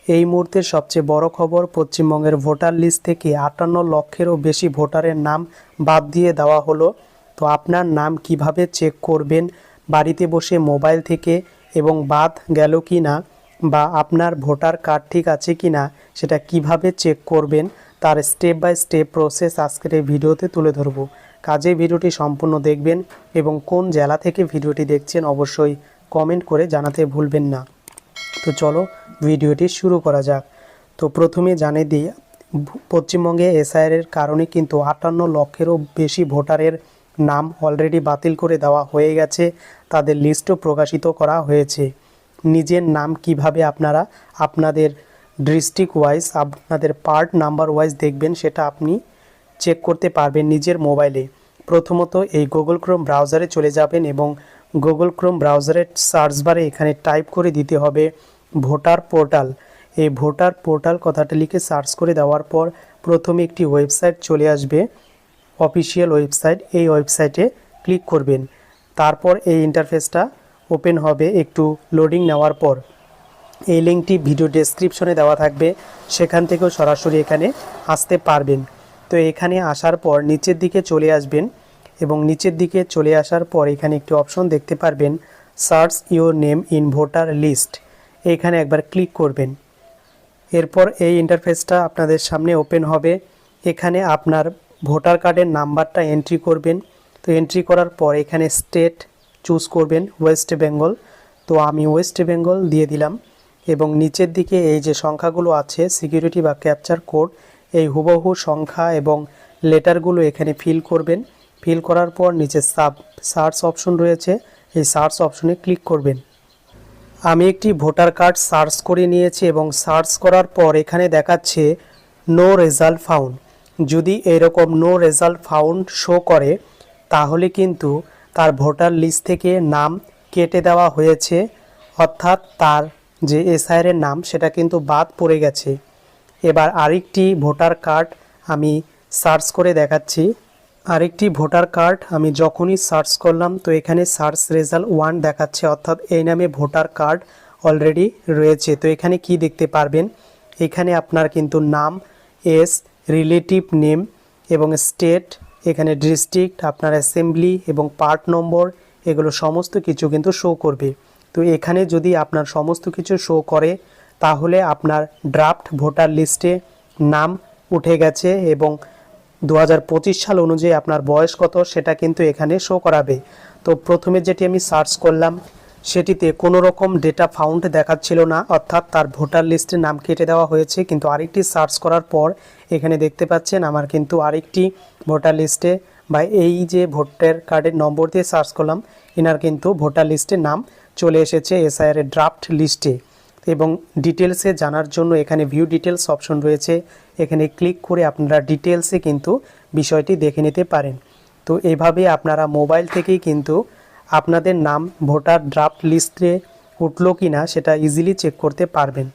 এই মুহূর্তের সবচেয়ে বড় খবর, পশ্চিমবঙ্গের ভোটার লিস্ট থেকে 58 লক্ষেরও বেশি ভোটারের নাম বাদ দিয়ে দেওয়া হলো। তো আপনার নাম কিভাবে চেক করবেন বাড়িতে বসে মোবাইল থেকে, এবং বাদ গেল কি না বা আপনার ভোটার কার্ড ঠিক আছে কি না সেটা কিভাবে চেক করবেন তার স্টেপ বাই স্টেপ প্রসেস আজকের এই ভিডিওতে তুলে ধরব। কাজেই ভিডিওটি সম্পূর্ণ দেখবেন এবং কোন জেলা থেকে ভিডিওটি দেখছেন অবশ্যই কমেন্ট করে জানাতে ভুলবেন না। তো চলো ভিডিওটি শুরু করা যাক। তো প্রথমে জানিয়ে দিই, পশ্চিমবঙ্গে এসআইআরের কারণে কিন্তু 58 লক্ষেরও বেশি ভোটারের নাম অলরেডি বাতিল করে দেওয়া হয়ে গেছে, তাদের লিস্টও প্রকাশিত করা হয়েছে। নিজের নাম কিভাবে আপনারা আপনাদের ডিস্ট্রিক্ট ওয়াইজ, আপনাদের পার্ট নাম্বার ওয়াইজ দেখবেন সেটা আপনি চেক করতে পারবেন নিজের মোবাইলে। প্রথমত এই গুগল ক্রোম ব্রাউজারে চলে যাবেন এবং গুগল ক্রোম ব্রাউজারের সার্চ বারে এখানে টাইপ করে দিতে হবে ভোটার পোর্টাল। এই ভোটার পোর্টাল কথাটা লিখে সার্চ করে দেওয়ার পর প্রথমে একটি ওয়েবসাইট চলে আসবে, অফিসিয়াল ওয়েবসাইট। এই ওয়েবসাইটে ক্লিক করবেন, তারপর এই ইন্টারফেসটা ওপেন হবে। একটু লোডিং নেওয়ার পর এই লিঙ্কটি ভিডিও ডেসক্রিপশনে দেওয়া থাকবে, সেখান থেকেও সরাসরি এখানে আসতে পারবেন। তো এখানে আসার পর নিচের দিকে চলে আসবেন এবং নিচের দিকে চলে আসার পর এখানে একটি অপশন দেখতে পারবেন, search your name in voter list. এখানে একবার ক্লিক করবেন। এরপর এই ইন্টারফেসটা আপনাদের সামনে ওপেন হবে। এখানে আপনার ভোটার কার্ডের নাম্বারটা এন্ট্রি করবেন। তো এন্ট্রি করার পর এখানে স্টেট চুজ করবেন, ওয়েস্ট বেঙ্গল। তো আমি ওয়েস্ট বেঙ্গল দিয়ে দিলাম এবং নিচের দিকে এই যে সংখ্যাগুলো আছে সিকিউরিটি বা ক্যাপচার কোড, এই হুবহু সংখ্যা এবং লেটারগুলো এখানে ফিল করবেন। ফিল করার পর নিচে সার্চ অপশন রয়েছে, এই সার্চ অপশনে ক্লিক করবেন। আমি একটি ভোটার কার্ড সার্চ করে নিয়েছি এবং সার্চ করার পর এখানে দেখাচ্ছে নো রেজাল্ট ফাউন্ড। যদি এরকম নো রেজাল্ট ফাউন্ড শো করে তাহলে কিন্তু তার ভোটার লিস্ট থেকে নাম কেটে দেওয়া হয়েছে, অর্থাৎ তার যে এসআইআরের নাম সেটা কিন্তু বাদ পড়ে গেছে। এবার আরেকটি ভোটার কার্ড আমি সার্চ করে দেখাচ্ছি। আরেকটি ভোটার কার্ড আমি যখনই সার্চ করলাম তো এখানে সার্চ রেজাল্ট 1 দেখাচ্ছে, অর্থাৎ এই নামে ভোটার কার্ড অলরেডি রয়েছে। তো এখানে কি দেখতে পারবেন, এখানে আপনার কিন্তু নাম, এস, রিলেটিভ নেম এবং স্টেট, এখানে ডিস্ট্রিক্ট, আপনার অ্যাসেম্বলি এবং পার্ট নম্বর, এগুলো সমস্ত কিছু কিন্তু শো করবে। তো এখানে যদি আপনার সমস্ত কিছু শো করে তাহলে আপনার ড্রাফট ভোটার লিস্টে নাম উঠে গেছে এবং 2025 সাল অনুযায়ী আপনার বয়স কত সেটা কিন্তু এখানে শো করাবে। তো প্রথমে যেটি আমি সার্চ করলাম সেটিতে কোনো রকম ডেটা ফাউন্ড দেখাচ্ছিল না, অর্থাৎ তার ভোটার লিস্টে নাম কেটে দেওয়া হয়েছে। কিন্তু আরেকটি সার্চ করার পর এখানে দেখতে পাচ্ছেন আমার কিন্তু আরেকটি ভোটার লিস্টে বা এই যে ভোটার কার্ডের নম্বর দিয়ে সার্চ করলাম এনার কিন্তু ভোটার লিস্টে নাম চলে এসেছে এসআইআর এর ড্রাফট লিস্টে। এবং ডিটেলসে জানার জন্য এখানে ভিউ ডিটেলস অপশন রয়েছে, এখানে ক্লিক করে আপনারা ডিটেলসে কিন্তু বিষয়টি দেখে নিতে পারেন। তো এইভাবে আপনারা মোবাইল থেকেই কিন্তু আপনাদের নাম ভোটার ড্রাফট লিস্টে উঠলো কি না সেটা ইজিলি চেক করতে পারবেন।